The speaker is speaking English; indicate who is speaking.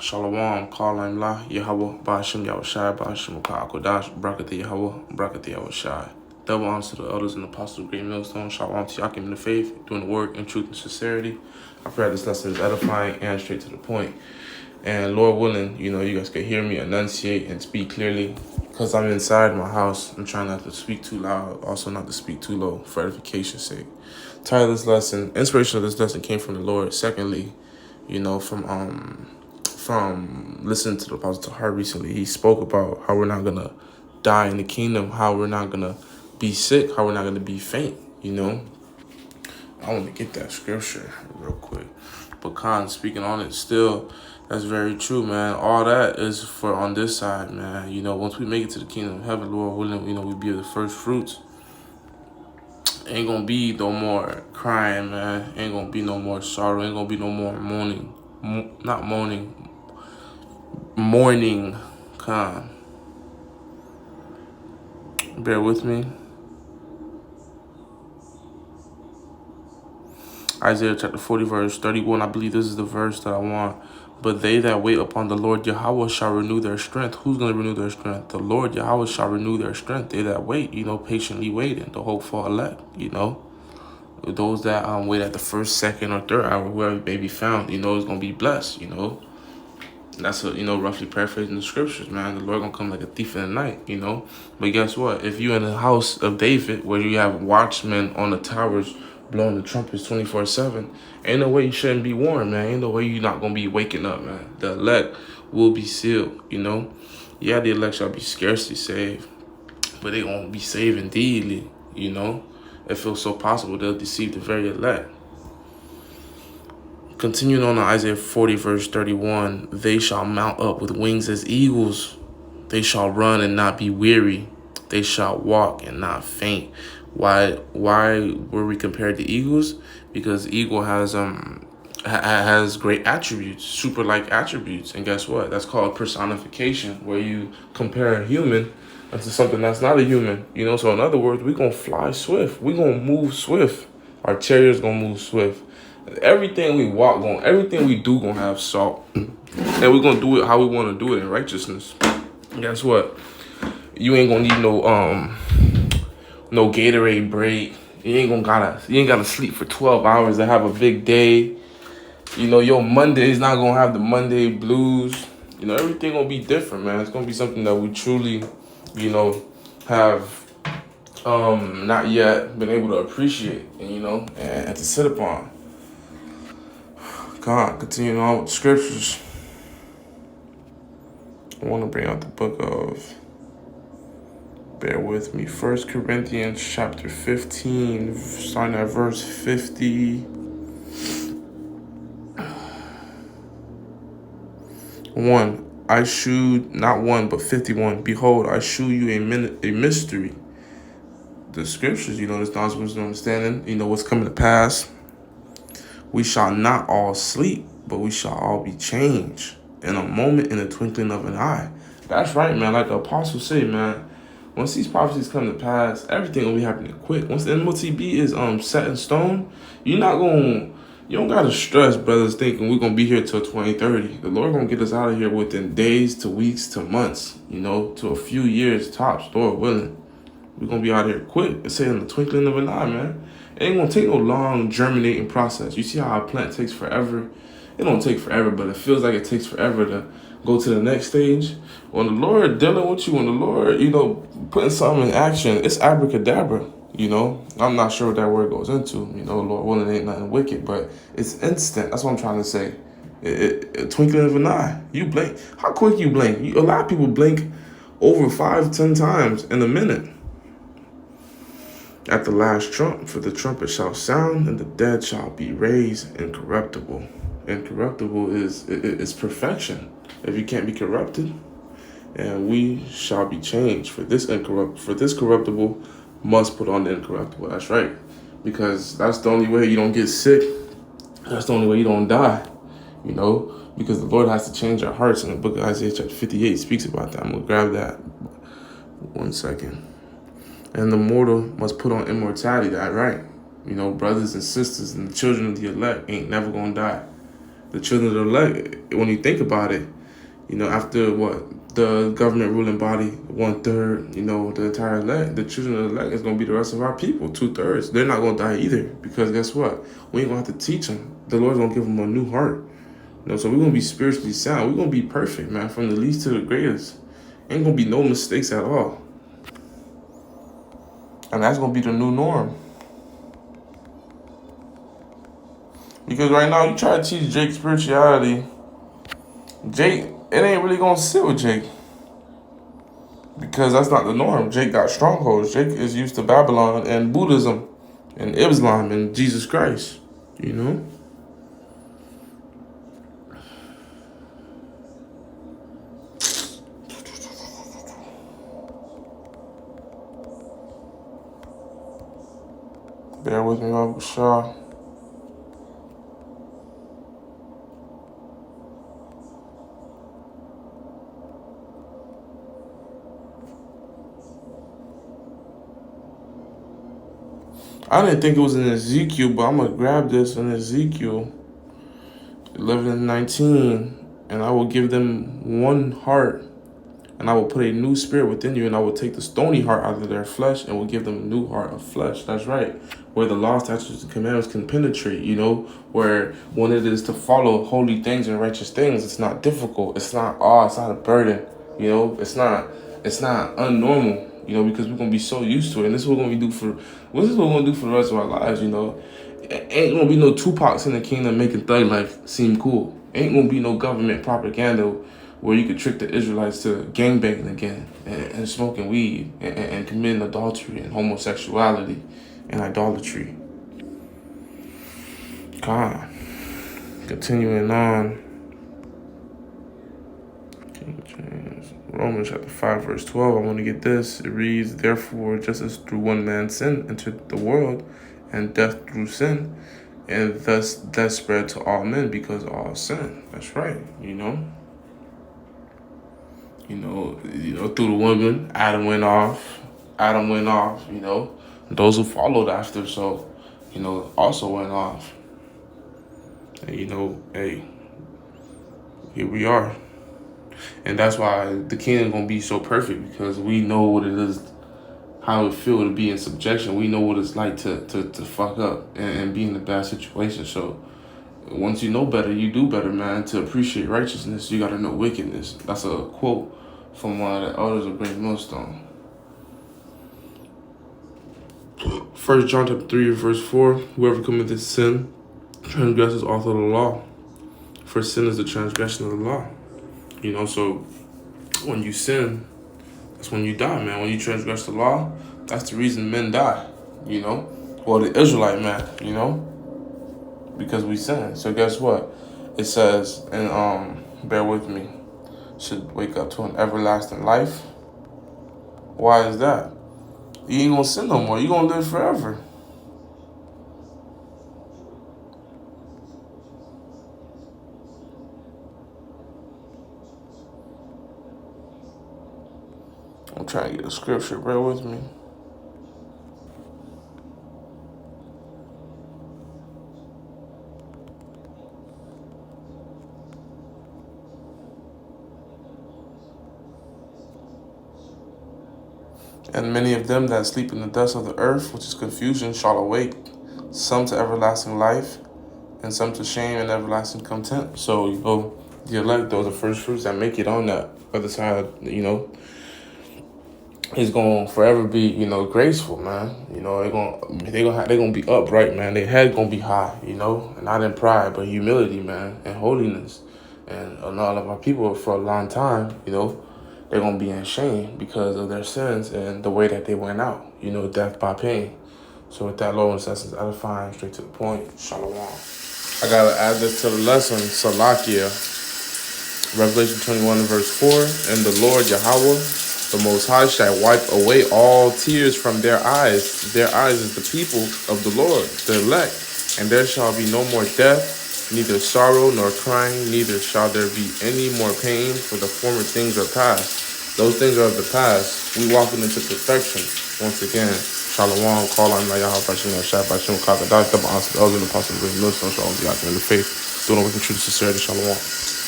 Speaker 1: Shalom, Kalam La, Yahweh, Bashim Yahushai, Bashim Kodash, Brakati Yahweh, Brakati Yahushai. Double honor to the elders and apostles of Great Millstone. Shalom to Yakim in the faith, doing the work in truth and sincerity. I pray this lesson is edifying and straight to the point. And Lord willing, you guys can hear me enunciate and speak clearly. Because I'm inside my house, I'm trying not to speak too loud, also not to speak too low for edification's sake. Title of this lesson, inspiration of this lesson came from the Lord. Secondly, from listening to the Apostle Hart recently, he spoke about how we're not going to die in the kingdom, how we're not going to be sick, how we're not going to be faint, I want to get that scripture real quick. But Khan speaking on it still, that's very true, man. All that is for on this side, man. Once we make it to the kingdom of heaven, Lord willing, we be the first fruits. Ain't going to be no more crying, man. Ain't going to be no more sorrow. Ain't going to be no more mourning. Mourning, Khan. Bear with me. Isaiah chapter 40, verse 31. I believe this is the verse that I want. But they that wait upon the Lord Yahweh shall renew their strength. Who's going to renew their strength? The Lord Yahweh shall renew their strength. They that wait, patiently waiting, the hopeful elect, Those that wait at the first, second, or third hour, whoever may be found, is going to be blessed, That's roughly paraphrasing the scriptures, man. The Lord gonna come like a thief in the night, But guess what? If you're in the house of David, where you have watchmen on the towers blowing the trumpets 24/7, ain't no way you shouldn't be warned, man. Ain't no way you're not gonna be waking up, man. The elect will be sealed, Yeah, the elect shall be scarcely saved, but they gonna be saved indeedly, It feels so possible they'll deceive the very elect. Continuing on to Isaiah 40, verse 31, they shall mount up with wings as eagles. They shall run and not be weary. They shall walk and not faint. Why were we compared to eagles? Because eagle has great attributes, super-like attributes. And guess what? That's called personification, where you compare a human to something that's not a human. So in other words, we're going to fly swift. We're going to move swift. Our chariots going to move swift. Everything we walk on, everything we do gonna have salt. And we're gonna do it how we wanna do it in righteousness. And guess what? You ain't gonna need no Gatorade break. You ain't gotta sleep for 12 hours to have a big day. Your Monday is not gonna have the Monday blues. Everything gonna be different, man. It's gonna be something that we truly, have not yet been able to appreciate and to sit upon. God, continuing on with the scriptures, I want to bring out the book of, bear with me, 1 Corinthians chapter 15, starting at verse 50. 1, I shew not one, but 51. Behold, I shew you a mystery. The scriptures, this knowledge, wisdom, understanding, what's coming to pass. We shall not all sleep, but we shall all be changed in a moment, in the twinkling of an eye. That's right, man. Like the apostles say, man, once these prophecies come to pass, everything will be happening quick. Once the MOTB is set in stone, you don't gotta stress, brothers, thinking we're gonna be here till 2030. The Lord gonna get us out of here within days to weeks to months, to a few years tops, Lord willing. We're gonna be out here quick. It's saying in the twinkling of an eye, man. It ain't gonna take no long germinating process. You see how a plant takes forever? It don't take forever, but it feels like it takes forever to go to the next stage. When the Lord dealing with you, when the Lord, putting something in action, it's abracadabra, I'm not sure what that word goes into, Lord willing, ain't nothing wicked, but it's instant. That's what I'm trying to say. A twinkling of an eye. You blink. How quick you blink? A lot of people blink over 5-10 times in a minute. At the last trump, for the trumpet shall sound, and the dead shall be raised incorruptible. Incorruptible is perfection. If you can't be corrupted, and we shall be changed. For this corruptible must put on the incorruptible. That's right, because that's the only way you don't get sick. That's the only way you don't die. Because the Lord has to change our hearts. In the book of Isaiah chapter 58 speaks about that. I'm gonna grab that. 1 second. And the mortal must put on immortality. That right. Brothers and sisters and the children of the elect ain't never gonna die. The children of the elect, when you think about it, after the government ruling body, 1/3, the entire elect, the children of the elect is going to be the rest of our people, 2/3. They're not going to die either, because guess what? We ain't going to have to teach them. The Lord's going to give them a new heart. So we're going to be spiritually sound. We're going to be perfect, man, from the least to the greatest. Ain't going to be no mistakes at all. And that's going to be the new norm. Because right now, you try to teach Jake spirituality, Jake, it ain't really going to sit with Jake. Because that's not the norm. Jake got strongholds. Jake is used to Babylon and Buddhism and Islam and Jesus Christ, Bear with me, Uncle Shaw. I didn't think it was in Ezekiel, but I'm going to grab this in Ezekiel 11:19. And I will give them one heart, and I will put a new spirit within you, and I will take the stony heart out of their flesh and will give them a new heart of flesh. That's right. Where the law, statutes, and commandments can penetrate, where when it is to follow holy things and righteous things, it's not difficult. It's not a burden. It's not unnormal. Because we're gonna be so used to it, and this is what we're gonna do for the rest of our lives. Ain't gonna be no Tupacs in the kingdom making thug life seem cool. Ain't gonna be no government propaganda where you could trick the Israelites to gangbanging again and smoking weed and committing adultery and homosexuality and idolatry. God, continuing on. King James. Romans chapter 5, verse 12. I want to get this. It reads, therefore, just as through one man sin entered the world, and death through sin, and thus death spread to all men because all sin. That's right, through the woman, Adam went off, those who followed after, so, also went off. And, hey, here we are. And that's why the kingdom gonna be so perfect, because we know what it is, how it feel to be in subjection. We know what it's like to fuck up and be in a bad situation. So once you know better, you do better, man. To appreciate righteousness, you gotta know wickedness. That's a quote from one of the elders of Great Millstone. 1 John chapter 3, verse 4, whoever committeth sin transgresses also the law. For sin is the transgression of the law. So when you sin, that's when you die, man. When you transgress the law, that's the reason men die, Or the Israelite man, because we sin. So guess what? It says, and bear with me, should wake up to an everlasting life. Why is that? You ain't gonna sin no more. You gonna live forever. I'm trying to get a scripture. Bear with me. And many of them that sleep in the dust of the earth, which is confusion, shall awake, some to everlasting life, and some to shame and everlasting contempt. So, the elect, those are the first fruits that make it on that other side, is gonna forever be, graceful, man. They're gonna be upright, man. Their head gonna be high, and not in pride, but humility, man, and holiness. And a lot of our people for a long time, they're gonna be in shame because of their sins and the way that they went out, death by pain. So with that, low incessant, edifying, straight to the point, shalom. I gotta add this to the lesson, Salakia. Revelation 21 verse 4, and the Lord Yahweh, the Most High, shall wipe away all tears from their eyes. Their eyes is the people of the Lord, the elect. And there shall be no more death, neither sorrow nor crying, neither shall there be any more pain, for the former things are past. Those things are of the past. We walking into perfection. Once again, Shalom, call on Yahweh, Bashim, Shah, Bashim, Kakadash, double answer, the elder, the apostle, the millstone, shalom, the in the faith. Doing it with true sincerity. Shalom.